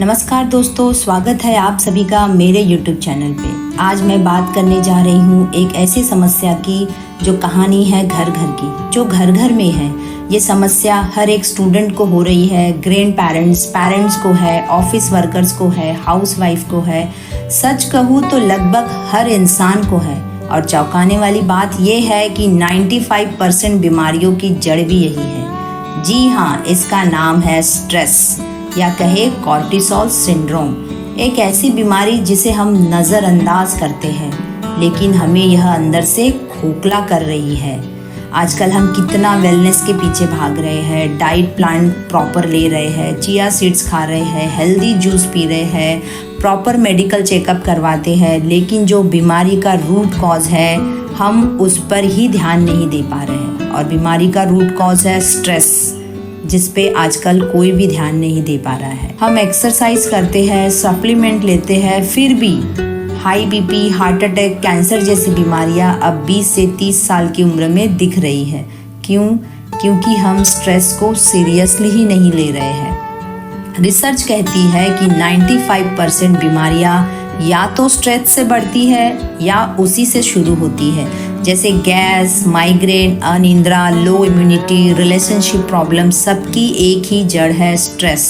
नमस्कार दोस्तों, स्वागत है आप सभी का मेरे YouTube चैनल पे। आज मैं बात करने जा रही हूँ एक ऐसी समस्या की जो कहानी है घर घर की, जो घर घर में है। ये समस्या हर एक स्टूडेंट को हो रही है, ग्रैंड पेरेंट्स को है, ऑफिस वर्कर्स को है, हाउसवाइफ को है। सच कहूँ तो लगभग हर इंसान को है। और चौंकाने वाली बात यह है कि 95% बीमारियों की जड़ भी यही है। जी हाँ, इसका नाम है स्ट्रेस या कहे कॉर्टिसोल सिंड्रोम। एक ऐसी बीमारी जिसे हम नज़रअंदाज करते हैं, लेकिन हमें यह अंदर से खोखला कर रही है। आजकल हम कितना वेलनेस के पीछे भाग रहे हैं, डाइट प्लान प्रॉपर ले रहे हैं, चिया सीड्स खा रहे हैं, हेल्दी जूस पी रहे हैं, प्रॉपर मेडिकल चेकअप करवाते हैं, लेकिन जो बीमारी का रूट कॉज है हम उस पर ही ध्यान नहीं दे पा रहे हैं। और बीमारी का रूट कॉज है स्ट्रेस, जिस पे आजकल कोई भी ध्यान नहीं दे पा रहा है। हम एक्सरसाइज करते हैं, सप्लीमेंट लेते हैं, फिर भी high BP, heart attack, cancer जैसी बीमारियां अब 20 से 30 साल की उम्र में दिख रही है। क्यों? क्योंकि हम स्ट्रेस को सीरियसली ही नहीं ले रहे हैं। रिसर्च कहती है कि 95% बीमारियां या तो स्ट्रेस से बढ़ती है या उसी से शुरू होती है, जैसे गैस, माइग्रेन, अनिद्रा, लो इम्यूनिटी, रिलेशनशिप प्रॉब्लम, सबकी एक ही जड़ है स्ट्रेस।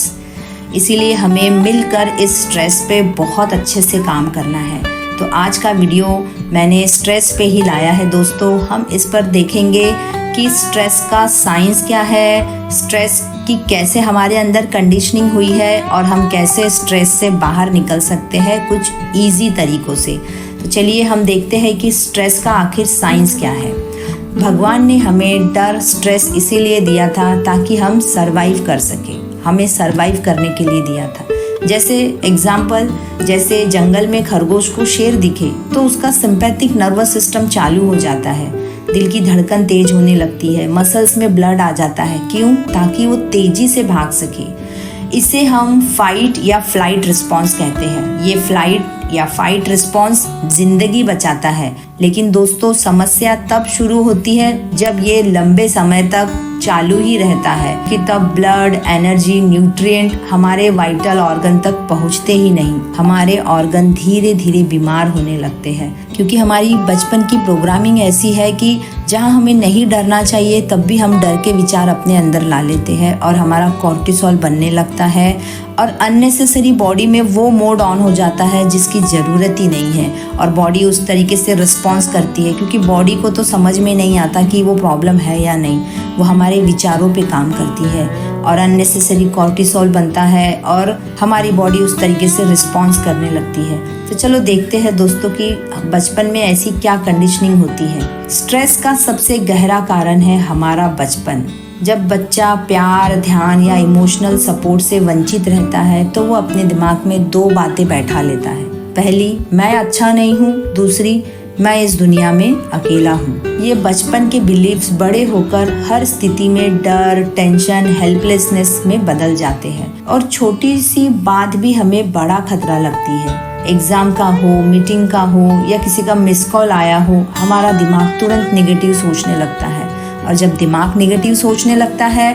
इसीलिए हमें मिलकर इस स्ट्रेस पे बहुत अच्छे से काम करना है। तो आज का वीडियो मैंने स्ट्रेस पे ही लाया है दोस्तों। हम इस पर देखेंगे कि स्ट्रेस का साइंस क्या है, स्ट्रेस की कैसे हमारे अंदर कंडीशनिंग हुई है और हम कैसे स्ट्रेस से बाहर निकल सकते हैं कुछ इजी तरीकों से। तो चलिए हम देखते हैं कि स्ट्रेस का आखिर साइंस क्या है। भगवान ने हमें डर, स्ट्रेस इसीलिए दिया था ताकि हम सरवाइव कर सके, हमें सरवाइव करने के लिए दिया था। जैसे एग्जाम्पल, जैसे जंगल में खरगोश को शेर दिखे तो उसका सिंपैथिक नर्वस सिस्टम चालू हो जाता है, दिल की धड़कन तेज होने लगती है, मसल्स में ब्लड आ जाता है। क्यों? ताकि वो तेजी से भाग सके। इसे हम फाइट या फ्लाइट रिस्पॉन्स कहते हैं। ये फ्लाइट या फाइट रिस्पॉन्स जिंदगी बचाता है। लेकिन दोस्तों, समस्या तब शुरू होती है जब ये लंबे समय तक चालू ही रहता है, कि तब ब्लड, एनर्जी, न्यूट्रिएंट हमारे वाइटल ऑर्गन तक पहुंचते ही नहीं। हमारे ऑर्गन धीरे धीरे बीमार होने लगते हैं, क्योंकि हमारी बचपन की प्रोग्रामिंग ऐसी है कि जहां हमें नहीं डरना चाहिए तब भी हम डर के विचार अपने अंदर ला लेते हैं और हमारा कॉर्टिसोल बनने लगता है और अननेसेसरी बॉडी में वो मोड ऑन हो जाता है जिसकी ज़रूरत ही नहीं है। और बॉडी उस तरीके से रिस्पॉन्स करती है, क्योंकि बॉडी को तो समझ में नहीं आता कि वो प्रॉब्लम है या नहीं, वो हमारे विचारों पे काम करती है और अननेसेसरी कॉर्टिसोल बनता है और हमारी बॉडी उस तरीके से रिस्पॉन्स करने लगती है। तो चलो देखते हैं दोस्तों कि बचपन में ऐसी क्या कंडीशनिंग होती है। स्ट्रेस का सबसे गहरा कारण है हमारा बचपन। जब बच्चा प्यार, ध्यान या इमोशनल सपोर्ट से वंचित रहता है तो वो अपने दिमाग में दो बातें बैठा लेता है। पहली, मैं अच्छा नहीं हूँ। दूसरी, मैं इस दुनिया में अकेला हूँ। ये बचपन के बिलीव्स बड़े होकर हर स्थिति में डर, टेंशन, हेल्पलेसनेस में बदल जाते हैं और छोटी सी बात भी हमें बड़ा खतरा लगती है। एग्जाम का हो, मीटिंग का हो या किसी का मिस कॉल आया हो, हमारा दिमाग तुरंत नेगेटिव सोचने लगता है। और जब दिमाग नेगेटिव सोचने लगता है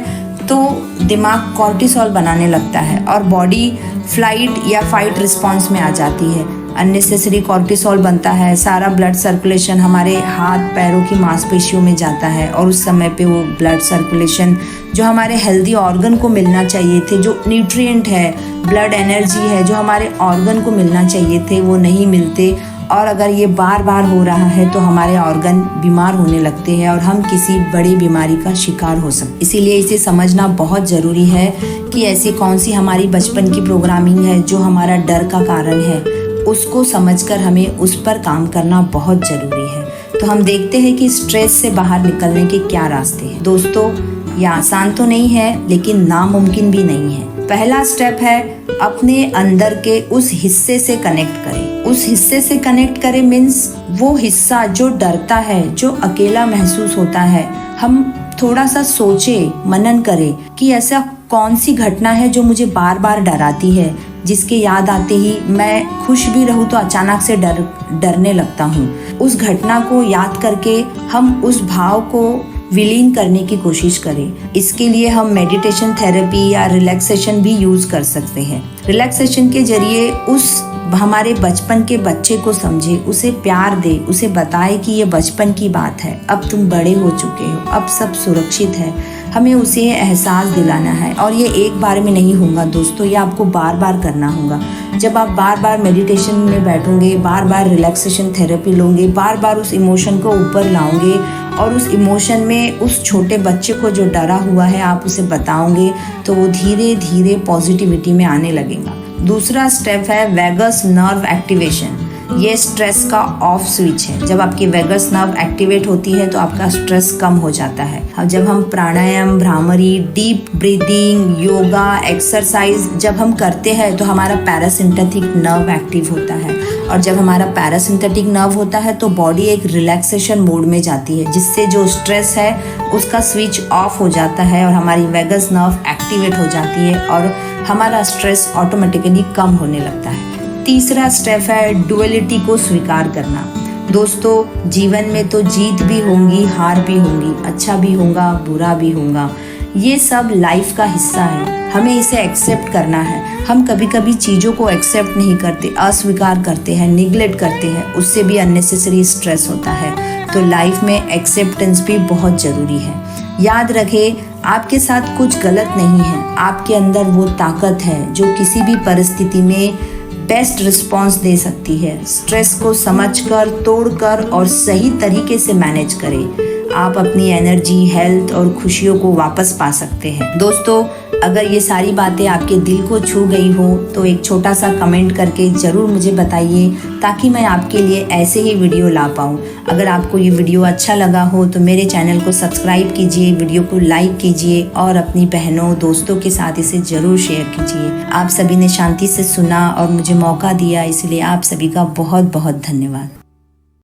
तो दिमाग कॉर्टिसोल बनाने लगता है और बॉडी फ्लाइट या फाइट रिस्पॉन्स में आ जाती है। अननेसेसरी कॉर्टिसोल बनता है, सारा ब्लड सर्कुलेशन हमारे हाथ पैरों की मांसपेशियों में जाता है और उस समय पे वो ब्लड सर्कुलेशन जो हमारे हेल्दी ऑर्गन को मिलना चाहिए थे, जो न्यूट्रिएंट है, ब्लड एनर्जी है, जो हमारे ऑर्गन को मिलना चाहिए थे, वो नहीं मिलते। और अगर ये बार बार हो रहा है तो हमारे ऑर्गन बीमार होने लगते हैं और हम किसी बड़ी बीमारी का शिकार हो सकते। इसीलिए इसे समझना बहुत ज़रूरी है कि ऐसी कौन सी हमारी बचपन की प्रोग्रामिंग है जो हमारा डर का कारण है। उसको समझकर हमें उस पर काम करना बहुत ज़रूरी है। तो हम देखते हैं कि स्ट्रेस से बाहर निकलने के क्या रास्ते हैं। दोस्तों, ये आसान तो नहीं है लेकिन नामुमकिन भी नहीं है। पहला स्टेप है अपने अंदर के उस हिस्से से कनेक्ट करें। उस हिस्से से कनेक्ट करें मीन्स वो हिस्सा जो डरता है, जो अकेला महसूस होता है। हम थोड़ा सा सोचे, मनन करें कि ऐसा कौन सी घटना है जो मुझे बार बार डराती है, जिसके याद आते ही मैं खुश भी रहूं तो अचानक से डरने लगता हूँ। उस घटना को याद करके हम उस भाव को विलीन करने की कोशिश करें। इसके लिए हम मेडिटेशन थेरेपी या रिलैक्सेशन भी यूज कर सकते हैं। रिलैक्सेशन के जरिए उस हमारे बचपन के बच्चे को समझे, उसे प्यार दे, उसे बताए कि ये बचपन की बात है, अब तुम बड़े हो चुके हो, अब सब सुरक्षित है। हमें उसे एहसास दिलाना है और ये एक बार में नहीं होगा दोस्तों, ये आपको बार बार करना होगा। जब आप बार बार मेडिटेशन में बैठोगे, बार बार रिलैक्सेशन थेरेपी लोगे, बार बार उस इमोशन को ऊपर लाओगे और उस इमोशन में उस छोटे बच्चे को जो डरा हुआ है आप उसे बताओगे, तो वो धीरे धीरे पॉजिटिविटी में आने लगेगा। दूसरा स्टेप है वेगस नर्व एक्टिवेशन। ये स्ट्रेस का ऑफ स्विच है। जब आपकी वेगस नर्व एक्टिवेट होती है तो आपका स्ट्रेस कम हो जाता है। जब हम प्राणायाम, भ्रामरी, डीप ब्रीदिंग, योगा, एक्सरसाइज जब हम करते हैं तो हमारा पैरासिम्पैथिक नर्व एक्टिव होता है, और जब हमारा पैरासिम्पैथिक नर्व होता है तो बॉडी एक रिलैक्सेशन मोड में जाती है, जिससे जो स्ट्रेस है उसका स्विच ऑफ हो जाता है और हमारी वेगस नर्व एक्टिवेट हो जाती है और हमारा स्ट्रेस ऑटोमेटिकली कम होने लगता है। तीसरा स्टेप है डुअलिटी को स्वीकार करना। दोस्तों, जीवन में तो जीत भी होंगी, हार भी होंगी, अच्छा भी होगा, बुरा भी होगा। ये सब लाइफ का हिस्सा है, हमें इसे एक्सेप्ट करना है। हम कभी कभी चीज़ों को एक्सेप्ट नहीं करते, अस्वीकार करते हैं, निगलेक्ट करते हैं, उससे भी अननेसेसरी स्ट्रेस होता है। तो लाइफ में एक्सेप्टेंस भी बहुत ज़रूरी है। याद रखें, आपके साथ कुछ गलत नहीं है, आपके अंदर वो ताकत है जो किसी भी परिस्थिति में बेस्ट रिस्पॉन्स दे सकती है। स्ट्रेस को समझकर, तोड़कर और सही तरीके से मैनेज करें। आप अपनी एनर्जी, हेल्थ और खुशियों को वापस पा सकते हैं। दोस्तों, अगर ये सारी बातें आपके दिल को छू गई हो तो एक छोटा सा कमेंट करके ज़रूर मुझे बताइए, ताकि मैं आपके लिए ऐसे ही वीडियो ला पाऊँ। अगर आपको ये वीडियो अच्छा लगा हो तो मेरे चैनल को सब्सक्राइब कीजिए, वीडियो को लाइक कीजिए और अपनी बहनों, दोस्तों के साथ इसे ज़रूर शेयर कीजिए। आप सभी ने शांति से सुना और मुझे मौका दिया, इसलिए आप सभी का बहुत बहुत धन्यवाद।